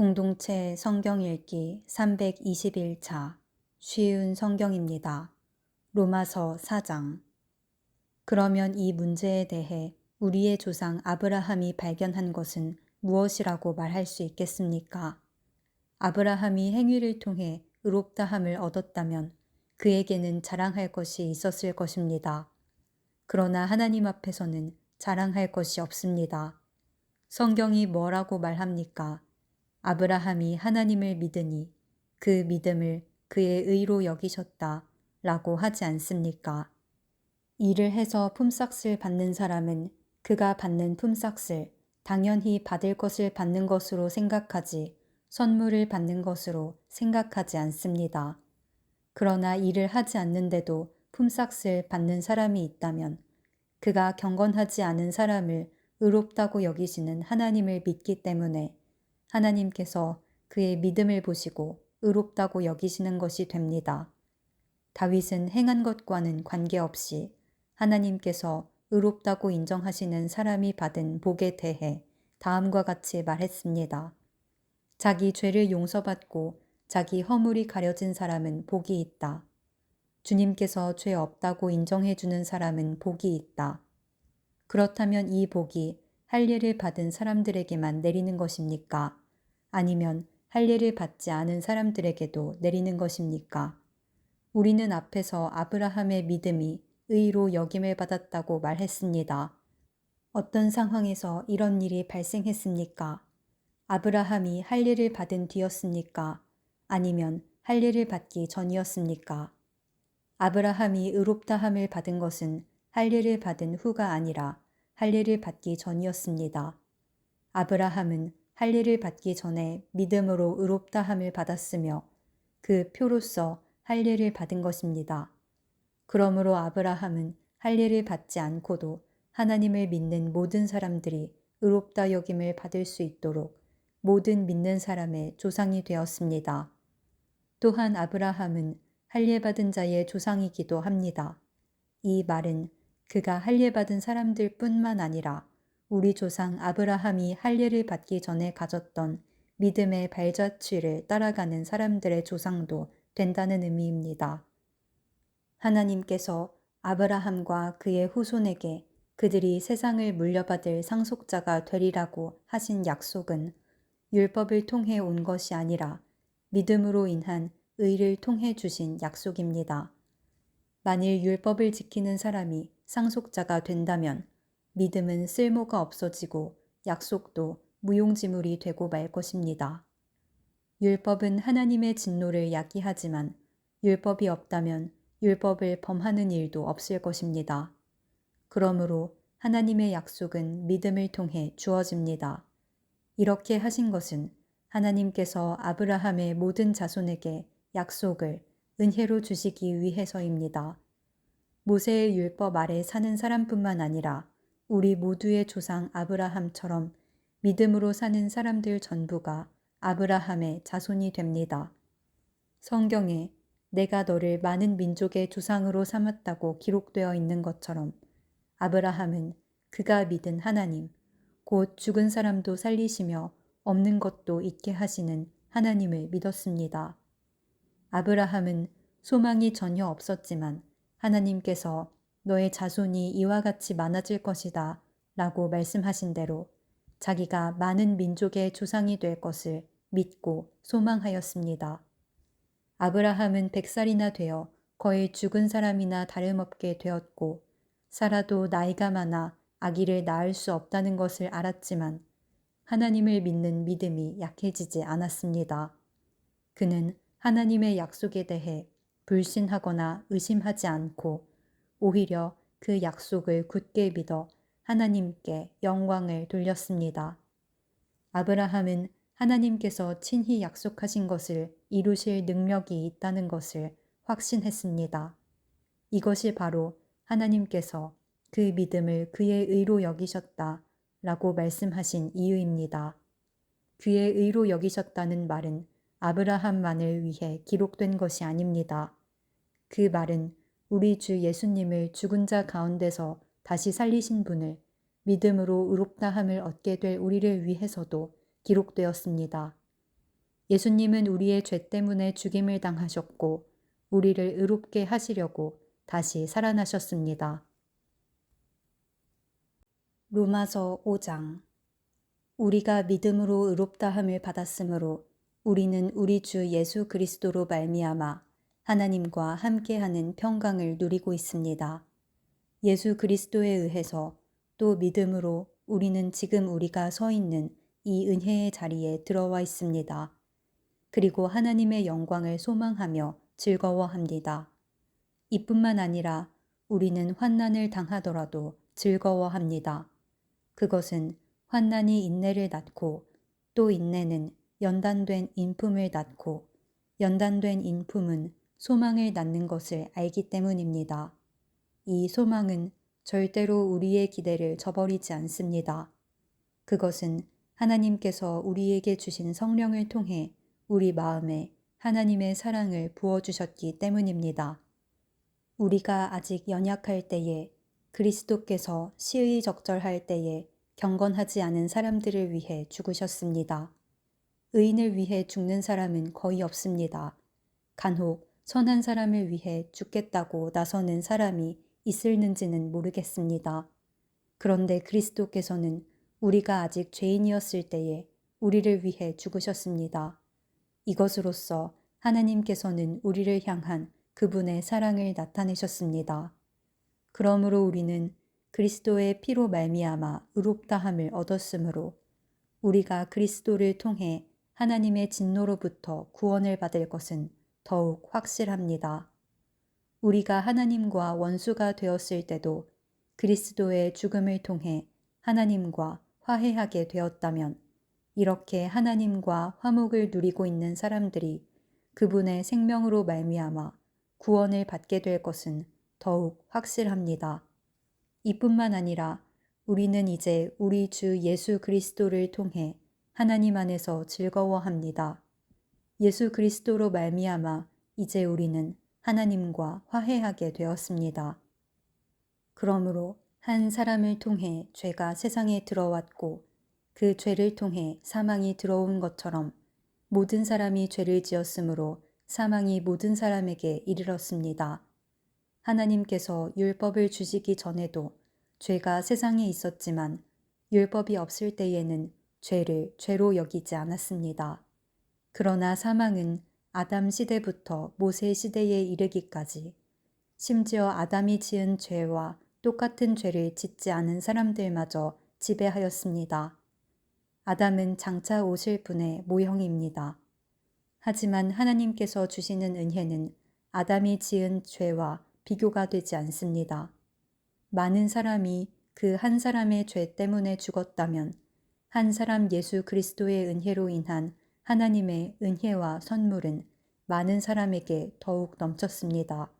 공동체 성경 읽기 321차 쉬운 성경입니다. 로마서 4장. 그러면 이 문제에 대해 우리의 조상 아브라함이 발견한 것은 무엇이라고 말할 수 있겠습니까? 아브라함이 행위를 통해 의롭다함을 얻었다면 그에게는 자랑할 것이 있었을 것입니다. 그러나 하나님 앞에서는 자랑할 것이 없습니다. 성경이 뭐라고 말합니까? 아브라함이 하나님을 믿으니 그 믿음을 그의 의로 여기셨다 라고 하지 않습니까? 일을 해서 품삯을 받는 사람은 그가 받는 품삯을 당연히 받을 것을 받는 것으로 생각하지 선물을 받는 것으로 생각하지 않습니다. 그러나 일을 하지 않는데도 품삯을 받는 사람이 있다면 그가 경건하지 않은 사람을 의롭다고 여기시는 하나님을 믿기 때문에 하나님께서 그의 믿음을 보시고 의롭다고 여기시는 것이 됩니다. 다윗은 행한 것과는 관계없이 하나님께서 의롭다고 인정하시는 사람이 받은 복에 대해 다음과 같이 말했습니다. 자기 죄를 용서받고 자기 허물이 가려진 사람은 복이 있다. 주님께서 죄 없다고 인정해 주는 사람은 복이 있다. 그렇다면 이 복이 할례를 받은 사람들에게만 내리는 것입니까? 아니면 할례를 받지 않은 사람들에게도 내리는 것입니까? 우리는 앞에서 아브라함의 믿음이 의로 여김을 받았다고 말했습니다. 어떤 상황에서 이런 일이 발생했습니까? 아브라함이 할례를 받은 뒤였습니까? 아니면 할례를 받기 전이었습니까? 아브라함이 의롭다함을 받은 것은 할례를 받은 후가 아니라 할례를 받기 전이었습니다. 아브라함은 할례를 받기 전에 믿음으로 의롭다함을 받았으며 그 표로서 할례를 받은 것입니다. 그러므로 아브라함은 할례를 받지 않고도 하나님을 믿는 모든 사람들이 의롭다 여김을 받을 수 있도록 모든 믿는 사람의 조상이 되었습니다. 또한 아브라함은 할례 받은 자의 조상이기도 합니다. 이 말은 그가 할례 받은 사람들 뿐만 아니라 우리 조상 아브라함이 할례를 받기 전에 가졌던 믿음의 발자취를 따라가는 사람들의 조상도 된다는 의미입니다. 하나님께서 아브라함과 그의 후손에게 그들이 세상을 물려받을 상속자가 되리라고 하신 약속은 율법을 통해 온 것이 아니라 믿음으로 인한 의를 통해 주신 약속입니다. 만일 율법을 지키는 사람이 상속자가 된다면 믿음은 쓸모가 없어지고 약속도 무용지물이 되고 말 것입니다. 율법은 하나님의 진노를 야기하지만 율법이 없다면 율법을 범하는 일도 없을 것입니다. 그러므로 하나님의 약속은 믿음을 통해 주어집니다. 이렇게 하신 것은 하나님께서 아브라함의 모든 자손에게 약속을 은혜로 주시기 위해서입니다. 모세의 율법 아래 사는 사람뿐만 아니라 우리 모두의 조상 아브라함처럼 믿음으로 사는 사람들 전부가 아브라함의 자손이 됩니다. 성경에 내가 너를 많은 민족의 조상으로 삼았다고 기록되어 있는 것처럼 아브라함은 그가 믿은 하나님, 곧 죽은 사람도 살리시며 없는 것도 있게 하시는 하나님을 믿었습니다. 아브라함은 소망이 전혀 없었지만 하나님께서 너의 자손이 이와 같이 많아질 것이다 라고 말씀하신 대로 자기가 많은 민족의 조상이 될 것을 믿고 소망하였습니다. 아브라함은 100살이나 되어 거의 죽은 사람이나 다름없게 되었고 사라도 나이가 많아 아기를 낳을 수 없다는 것을 알았지만 하나님을 믿는 믿음이 약해지지 않았습니다. 그는 하나님의 약속에 대해 불신하거나 의심하지 않고 오히려 그 약속을 굳게 믿어 하나님께 영광을 돌렸습니다. 아브라함은 하나님께서 친히 약속하신 것을 이루실 능력이 있다는 것을 확신했습니다. 이것이 바로 하나님께서 그 믿음을 그의 의로 여기셨다 라고 말씀하신 이유입니다. 그의 의로 여기셨다는 말은 아브라함만을 위해 기록된 것이 아닙니다. 그 말은 우리 주 예수님을 죽은 자 가운데서 다시 살리신 분을 믿음으로 의롭다함을 얻게 될 우리를 위해서도 기록되었습니다. 예수님은 우리의 죄 때문에 죽임을 당하셨고 우리를 의롭게 하시려고 다시 살아나셨습니다. 로마서 5장. 우리가 믿음으로 의롭다함을 받았으므로 우리는 우리 주 예수 그리스도로 말미암아 하나님과 함께하는 평강을 누리고 있습니다. 예수 그리스도에 의해서 또 믿음으로 우리는 지금 우리가 서 있는 이 은혜의 자리에 들어와 있습니다. 그리고 하나님의 영광을 소망하며 즐거워합니다. 이뿐만 아니라 우리는 환난을 당하더라도 즐거워합니다. 그것은 환난이 인내를 낳고 또 인내는 연단된 인품을 낳고 연단된 인품은 소망을 낳는 것을 알기 때문입니다. 이 소망은 절대로 우리의 기대를 저버리지 않습니다. 그것은 하나님께서 우리에게 주신 성령을 통해 우리 마음에 하나님의 사랑을 부어주셨기 때문입니다. 우리가 아직 연약할 때에 그리스도께서 시의적절할 때에 경건하지 않은 사람들을 위해 죽으셨습니다. 의인을 위해 죽는 사람은 거의 없습니다. 간혹 선한 사람을 위해 죽겠다고 나서는 사람이 있을는지는 모르겠습니다. 그런데 그리스도께서는 우리가 아직 죄인이었을 때에 우리를 위해 죽으셨습니다. 이것으로써 하나님께서는 우리를 향한 그분의 사랑을 나타내셨습니다. 그러므로 우리는 그리스도의 피로 말미암아 의롭다함을 얻었으므로 우리가 그리스도를 통해 하나님의 진노로부터 구원을 받을 것은 더욱 확실합니다. 우리가 하나님과 원수가 되었을 때도 그리스도의 죽음을 통해 하나님과 화해하게 되었다면 이렇게 하나님과 화목을 누리고 있는 사람들이 그분의 생명으로 말미암아 구원을 받게 될 것은 더욱 확실합니다. 이뿐만 아니라 우리는 이제 우리 주 예수 그리스도를 통해 하나님 안에서 즐거워합니다. 예수 그리스도로 말미암아 이제 우리는 하나님과 화해하게 되었습니다. 그러므로 한 사람을 통해 죄가 세상에 들어왔고 그 죄를 통해 사망이 들어온 것처럼 모든 사람이 죄를 지었으므로 사망이 모든 사람에게 이르렀습니다. 하나님께서 율법을 주시기 전에도 죄가 세상에 있었지만 율법이 없을 때에는 죄를 죄로 여기지 않았습니다. 그러나 사망은 아담 시대부터 모세 시대에 이르기까지 심지어 아담이 지은 죄와 똑같은 죄를 짓지 않은 사람들마저 지배하였습니다. 아담은 장차 오실 분의 모형입니다. 하지만 하나님께서 주시는 은혜는 아담이 지은 죄와 비교가 되지 않습니다. 많은 사람이 그 한 사람의 죄 때문에 죽었다면 한 사람 예수 그리스도의 은혜로 인한 하나님의 은혜와 선물은 많은 사람에게 더욱 넘쳤습니다.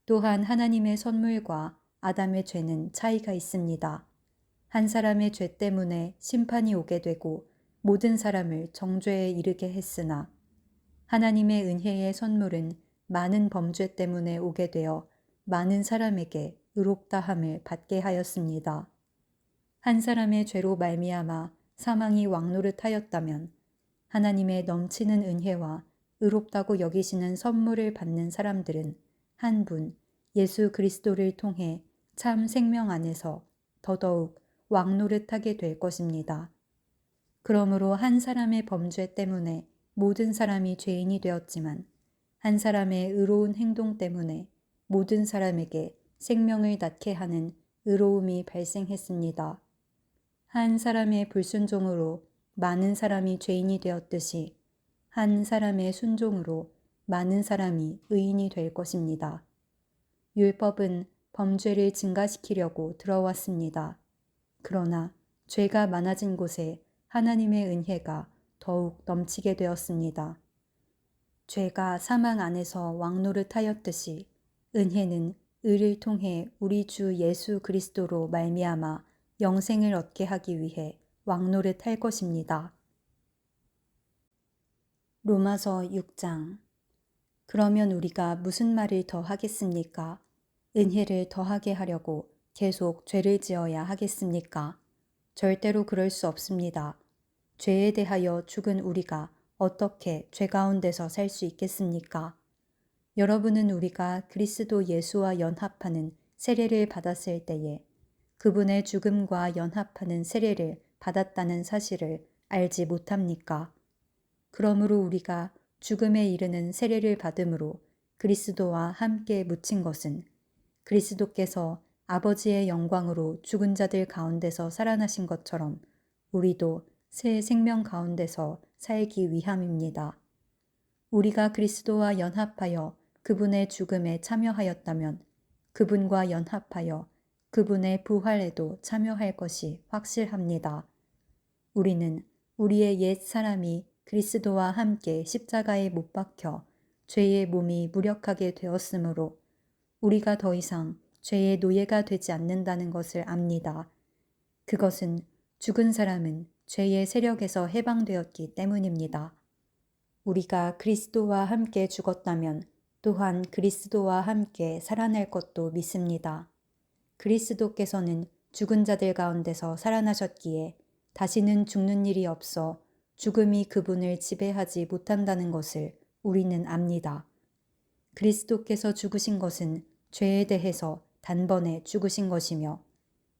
또한 하나님의 선물과 아담의 죄는 차이가 있습니다. 한 사람의 죄 때문에 심판이 오게 되고 모든 사람을 정죄에 이르게 했으나 하나님의 은혜의 선물은 많은 범죄 때문에 오게 되어 많은 사람에게 의롭다함을 받게 하였습니다. 한 사람의 죄로 말미암아 사망이 왕노릇하였다면 하나님의 넘치는 은혜와 의롭다고 여기시는 선물을 받는 사람들은 한 분 예수 그리스도를 통해 참 생명 안에서 더더욱 왕노릇하게 될 것입니다. 그러므로 한 사람의 범죄 때문에 모든 사람이 죄인이 되었지만 한 사람의 의로운 행동 때문에 모든 사람에게 생명을 낳게 하는 의로움이 발생했습니다. 한 사람의 불순종으로 많은 사람이 죄인이 되었듯이 한 사람의 순종으로 많은 사람이 의인이 될 것입니다. 율법은 범죄를 증가시키려고 들어왔습니다. 그러나 죄가 많아진 곳에 하나님의 은혜가 더욱 넘치게 되었습니다. 죄가 사망 안에서 왕노릇하였듯이 은혜는 의를 통해 우리 주 예수 그리스도로 말미암아 영생을 얻게 하기 위해 왕노릇할 것입니다. 로마서 6장. 그러면 우리가 무슨 말을 더 하겠습니까? 은혜를 더하게 하려고 계속 죄를 지어야 하겠습니까? 절대로 그럴 수 없습니다. 죄에 대하여 죽은 우리가 어떻게 죄 가운데서 살 수 있겠습니까? 여러분은 우리가 그리스도 예수와 연합하는 세례를 받았을 때에 그분의 죽음과 연합하는 세례를 받았다는 사실을 알지 못합니까? 그러므로 우리가 죽음에 이르는 세례를 받음으로 그리스도와 함께 묻힌 것은 그리스도께서 아버지의 영광으로 죽은 자들 가운데서 살아나신 것처럼 우리도 새 생명 가운데서 살기 위함입니다. 우리가 그리스도와 연합하여 그분의 죽음에 참여하였다면 그분과 연합하여 그분의 부활에도 참여할 것이 확실합니다. 우리는 우리의 옛 사람이 그리스도와 함께 십자가에 못 박혀 죄의 몸이 무력하게 되었으므로 우리가 더 이상 죄의 노예가 되지 않는다는 것을 압니다. 그것은 죽은 사람은 죄의 세력에서 해방되었기 때문입니다. 우리가 그리스도와 함께 죽었다면 또한 그리스도와 함께 살아날 것도 믿습니다. 그리스도께서는 죽은 자들 가운데서 살아나셨기에 다시는 죽는 일이 없어 죽음이 그분을 지배하지 못한다는 것을 우리는 압니다. 그리스도께서 죽으신 것은 죄에 대해서 단번에 죽으신 것이며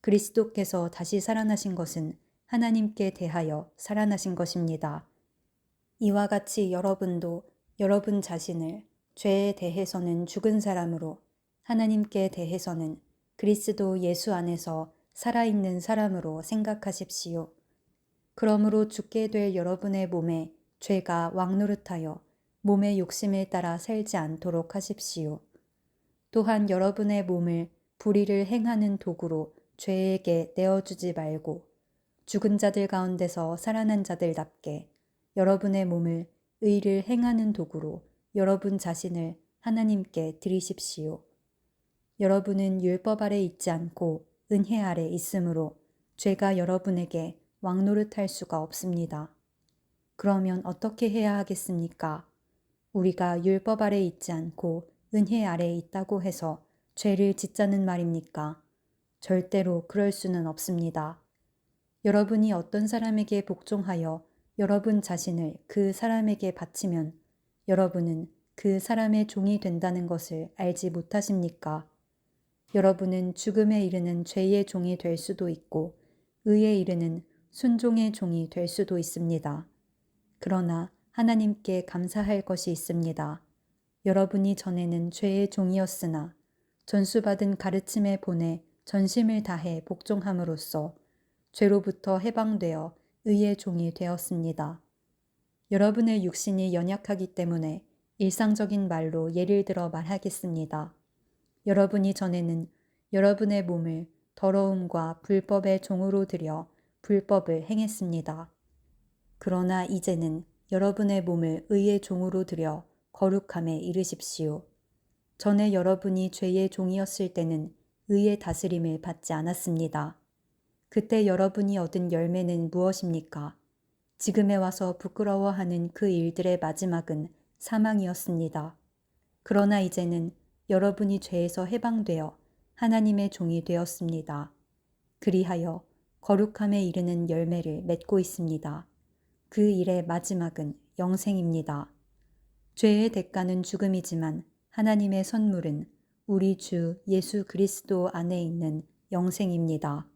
그리스도께서 다시 살아나신 것은 하나님께 대하여 살아나신 것입니다. 이와 같이 여러분도 여러분 자신을 죄에 대해서는 죽은 사람으로 하나님께 대해서는 그리스도 예수 안에서 살아있는 사람으로 생각하십시오. 그러므로 죽게 될 여러분의 몸에 죄가 왕노릇하여 몸의 욕심에 따라 살지 않도록 하십시오. 또한 여러분의 몸을 불의를 행하는 도구로 죄에게 내어주지 말고 죽은 자들 가운데서 살아난 자들답게 여러분의 몸을 의를 행하는 도구로 여러분 자신을 하나님께 드리십시오. 여러분은 율법 아래 있지 않고 은혜 아래 있으므로 죄가 여러분에게 왕노릇할 수가 없습니다. 그러면 어떻게 해야 하겠습니까? 우리가 율법 아래 있지 않고 은혜 아래 있다고 해서 죄를 짓자는 말입니까? 절대로 그럴 수는 없습니다. 여러분이 어떤 사람에게 복종하여 여러분 자신을 그 사람에게 바치면 여러분은 그 사람의 종이 된다는 것을 알지 못하십니까? 여러분은 죽음에 이르는 죄의 종이 될 수도 있고 의에 이르는 순종의 종이 될 수도 있습니다. 그러나 하나님께 감사할 것이 있습니다. 여러분이 전에는 죄의 종이었으나 전수받은 가르침에 본에 전심을 다해 복종함으로써 죄로부터 해방되어 의의 종이 되었습니다. 여러분의 육신이 연약하기 때문에 일상적인 말로 예를 들어 말하겠습니다. 여러분이 전에는 여러분의 몸을 더러움과 불법의 종으로 들여 불법을 행했습니다. 그러나 이제는 여러분의 몸을 의의 종으로 들여 거룩함에 이르십시오. 전에 여러분이 죄의 종이었을 때는 의의 다스림을 받지 않았습니다. 그때 여러분이 얻은 열매는 무엇입니까? 지금에 와서 부끄러워하는 그 일들의 마지막은 사망이었습니다. 그러나 이제는 여러분이 죄에서 해방되어 하나님의 종이 되었습니다. 그리하여 거룩함에 이르는 열매를 맺고 있습니다. 그 일의 마지막은 영생입니다. 죄의 대가는 죽음이지만 하나님의 선물은 우리 주 예수 그리스도 안에 있는 영생입니다.